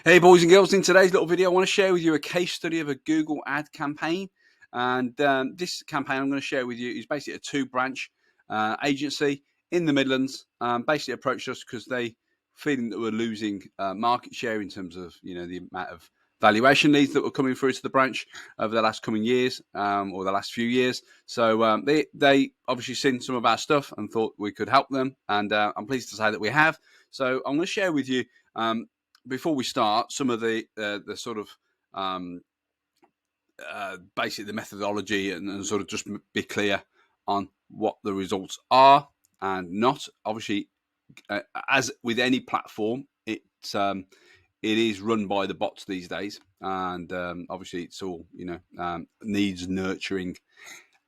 Hey boys and girls, in today's little video I want to share with you a case study of a Google ad campaign. And this campaign I'm going to share with you is basically a two-branch agency in the Midlands. Basically approached us because they feeling that we're losing market share in terms of the amount of valuation leads that were coming through to the branch over the last coming years or the last few years. So they obviously seen some of our stuff and thought we could help them, and I'm pleased to say that we have. So I'm going to share with you before we start some of the sort of basically the methodology and sort of just be clear on what the results are and not. Obviously, as with any platform, it is run by the bots these days, and obviously it's all needs nurturing,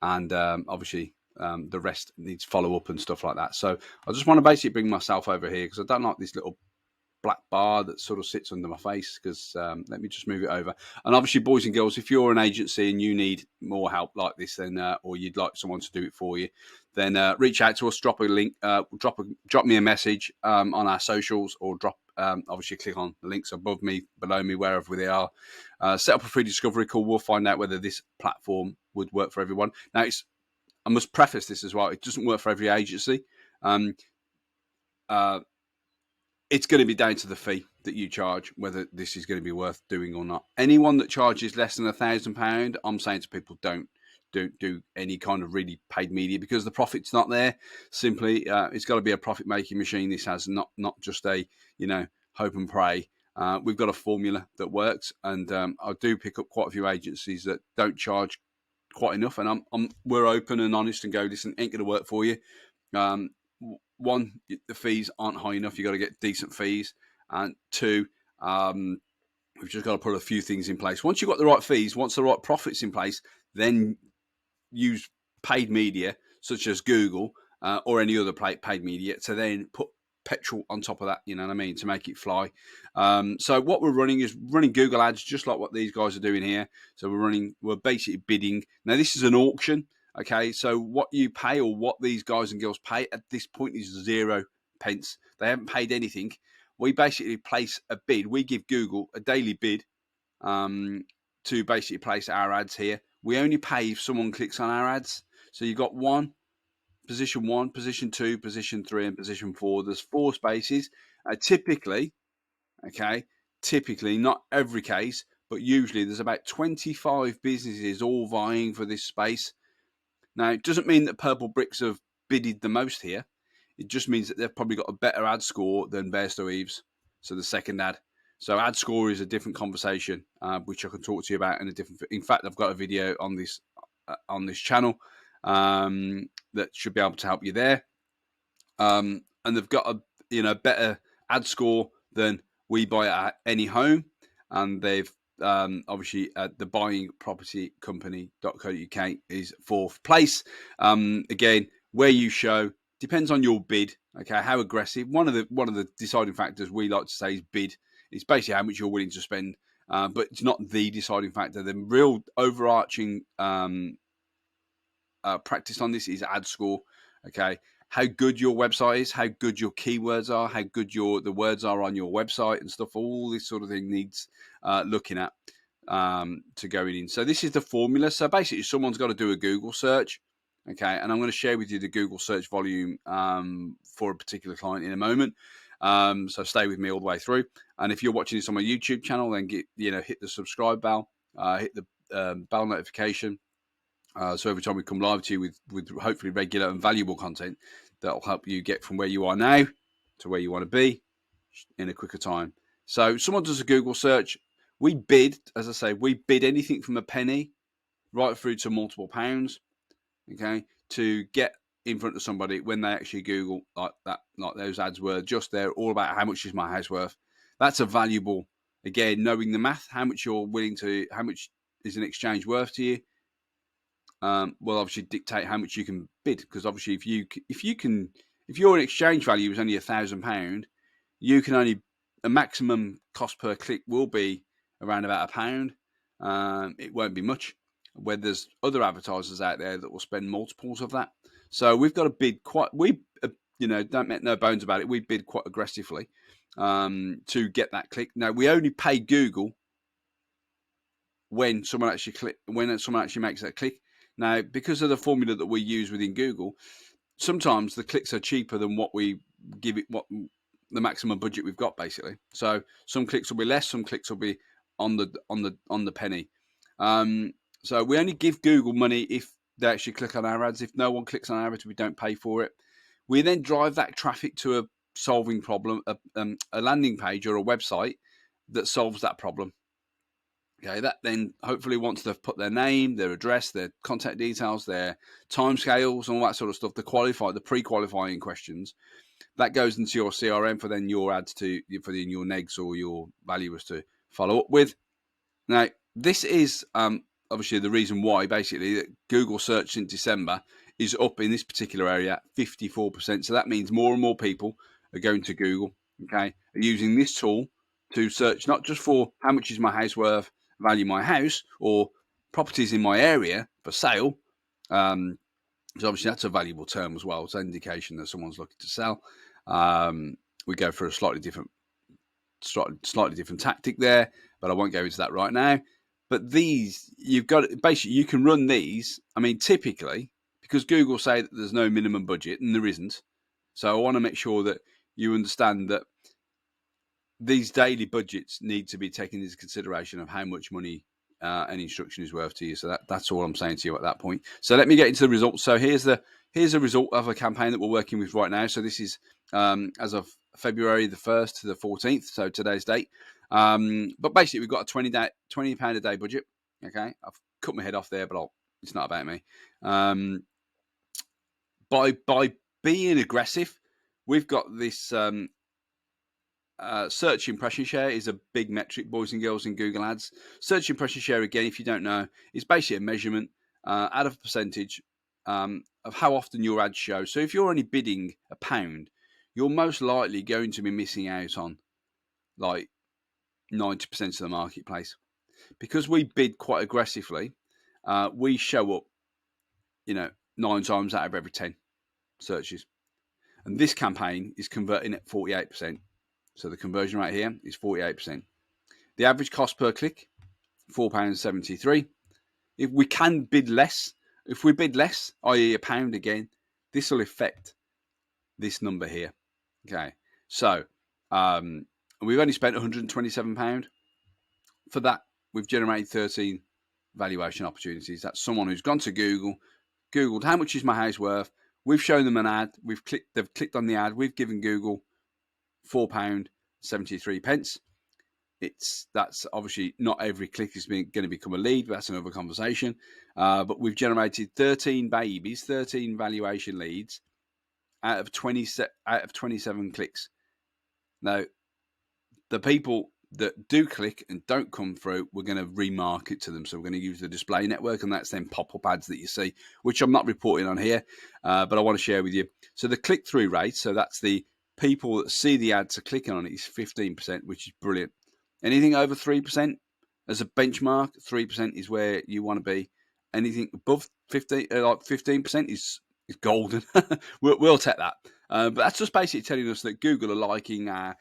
and obviously the rest needs follow up and stuff like that. So I just want to basically bring myself over here because I don't like this little black bar that sort of sits under my face, because let me just move it over. And obviously, boys and girls, if you're an agency and you need more help like this, then or you'd like someone to do it for you, then reach out to us, drop a link, drop me a message on our socials, or obviously click on the links above me, below me, wherever they are. Set up a free discovery call. We'll find out whether this platform would work for everyone. Now, I must preface this as well. It doesn't work for every agency. It's going to be down to the fee that you charge, whether this is going to be worth doing or not. Anyone that charges less than £1,000, I'm saying to people, don't do any kind of really paid media, because the profit's not there. Simply, it's got to be a profit-making machine. This has not just a hope and pray. We've got a formula that works, and I do pick up quite a few agencies that don't charge quite enough, and we're open and honest and go, listen, ain't going to work for you. One, the fees aren't high enough. You've got to get decent fees. And two, we've just got to put a few things in place. Once you've got the right fees, once the right profits in place, then use paid media such as Google or any other paid media to then put petrol on top of that, you know what I mean, to make it fly. So what we're running is running Google ads, just like what these guys are doing here. So we're basically bidding. Now, this is an auction. Okay, so what you pay, or what these guys and girls pay at this point, is 0 pence. They haven't paid anything. We basically place a bid. We give Google a daily bid to basically place our ads here. We only pay if someone clicks on our ads. So you've got position 1, position 2, position 3, and position 4. There's 4 spaces. Typically, not every case, but usually there's about 25 businesses all vying for this space. Now, it doesn't mean that Purple Bricks have bidded the most here. It just means that they've probably got a better ad score than Bairstow Eves, so the second ad. So ad score is a different conversation, which I can talk to you about in a different. In fact, I've got a video on this channel that should be able to help you there. And they've got a better ad score than We Buy at Any Home, and they've obviously the buying property company.co.uk is 4th place. Again, where you show depends on your bid. Okay, how aggressive. One of the deciding factors we like to say is bid. It's basically how much you're willing to spend, but it's not the deciding factor. The real overarching practice on this is ad score. Okay, how good your website is, how good your keywords are, how good the words are on your website and stuff. All this sort of thing needs looking at to go in. So this is the formula. So basically, someone's got to do a Google search. Okay, and I'm going to share with you the Google search volume for a particular client in a moment. So stay with me all the way through. And if you're watching this on my YouTube channel, then hit the subscribe bell, hit the bell notification. So every time we come live to you with hopefully regular and valuable content, that'll help you get from where you are now to where you want to be in a quicker time. So someone does a Google search. We bid, as I say, anything from a penny right through to multiple pounds, okay, to get in front of somebody when they actually Google like that, like those ads were just there, all about how much is my house worth. That's a valuable, again, knowing the math, how much is an exchange worth to you. Will obviously dictate how much you can bid, because obviously if your exchange value is only £1,000, you can only, a maximum cost per click will be around about £1. It won't be much, where there's other advertisers out there that will spend multiples of that. So we've got to bid don't make no bones about it. We bid quite aggressively. to get that click. Now, we only pay Google when someone actually makes that click. Now, because of the formula that we use within Google, sometimes the clicks are cheaper than what we give it, what the maximum budget we've got, basically. So some clicks will be less, some clicks will be on the penny. So we only give Google money if they actually click on our ads. If no one clicks on our ads, we don't pay for it. We then drive that traffic to a solving problem, a landing page or a website that solves that problem. Okay, that then hopefully once they've put their name, their address, their contact details, their timescales, and all that sort of stuff, the pre-qualifying questions, that goes into your CRM for then your ads for your negs or your valuers to follow up with. Now, this is obviously the reason why basically that Google search in December is up in this particular area 54%. So that means more and more people are going to Google, okay, are using this tool to search not just for how much is my house worth, value my house, or properties in my area for sale. So obviously that's a valuable term as well. It's an indication that someone's looking to sell. We go for a slightly different tactic there, but I won't go into that right now. But these, you've got basically you can run these. I mean, typically because Google say that there's no minimum budget, and there isn't. So I want to make sure that you understand that these daily budgets need to be taken into consideration of how much money an instruction is worth to you. So that's all I'm saying to you at that point. So let me get into the results. So here's a result of a campaign that we're working with right now. So this is as of February the 1st to the 14th, so today's date. But basically, we've got a £20 a day budget. Okay, I've cut my head off there, but it's not about me. By being aggressive, we've got this search impression share is a big metric, boys and girls, in Google Ads. Search impression share, again, if you don't know, is basically a measurement out of a percentage of how often your ads show. So if you're only bidding £1, you're most likely going to be missing out on like 90% of the marketplace. Because we bid quite aggressively, we show up, 9 times out of every 10 searches. And this campaign is converting at 48%. So the conversion rate here is 48%. The average cost per click, £4.73. If we can bid less, if we bid less, i.e. £1 again, this will affect this number here. Okay, so we've only spent £127. For that, we've generated 13 valuation opportunities. That's someone who's gone to Googled how much is my house worth. We've shown them an ad. They've clicked on the ad. We've given Google £4.73. That's obviously not every click is going to become a lead, but that's another conversation. But we've generated 13 valuation leads out of 27 clicks. Now, the people that do click and don't come through, we're going to remarket to them. So we're going to use the display network, and that's then pop-up ads that you see, which I'm not reporting on here, but I want to share with you. So the click-through rate, so that's the people that see the ads are clicking on it, is 15%, which is brilliant. Anything over 3% as a benchmark, 3% is where you want to be. Anything above 15% is golden. we'll take that. But that's just basically telling us that Google are liking our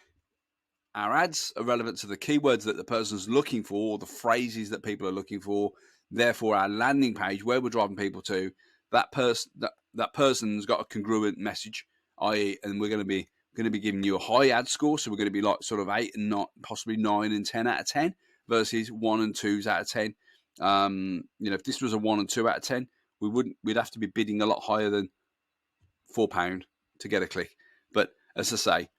ads, are relevant to the keywords that the person's looking for, or the phrases that people are looking for. Therefore, our landing page, where we're driving people to, that person's got a congruent message, i.e., and we're going to be giving you a high ad score. So we're going to be like sort of 8 and not possibly 9 and 10 out of 10 versus 1 and 2s out of 10. If this was a 1 and 2 out of 10, we'd have to be bidding a lot higher than £4 to get a click. But as I say,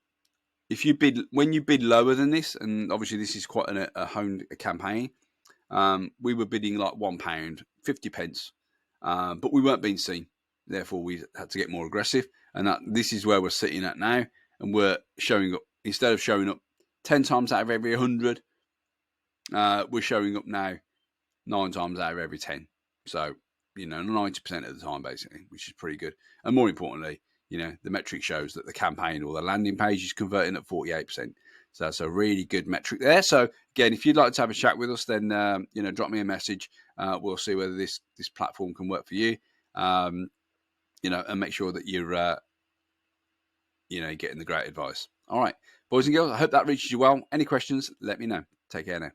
when you bid lower than this, and obviously this is quite a honed campaign, we were bidding like £1, 50 pence, but we weren't being seen. Therefore, we had to get more aggressive, and this is where we're sitting at now. And we're showing up, instead of showing up 10 times out of every 100, we're showing up now 9 times out of every 10. So, 90% of the time, basically, which is pretty good. And more importantly, the metric shows that the campaign or the landing page is converting at 48%. So that's a really good metric there. So again, if you'd like to have a chat with us, then, drop me a message. We'll see whether this platform can work for you, and make sure that you're, getting the great advice. All right. Boys and girls, I hope that reaches you well. Any questions, let me know. Take care now.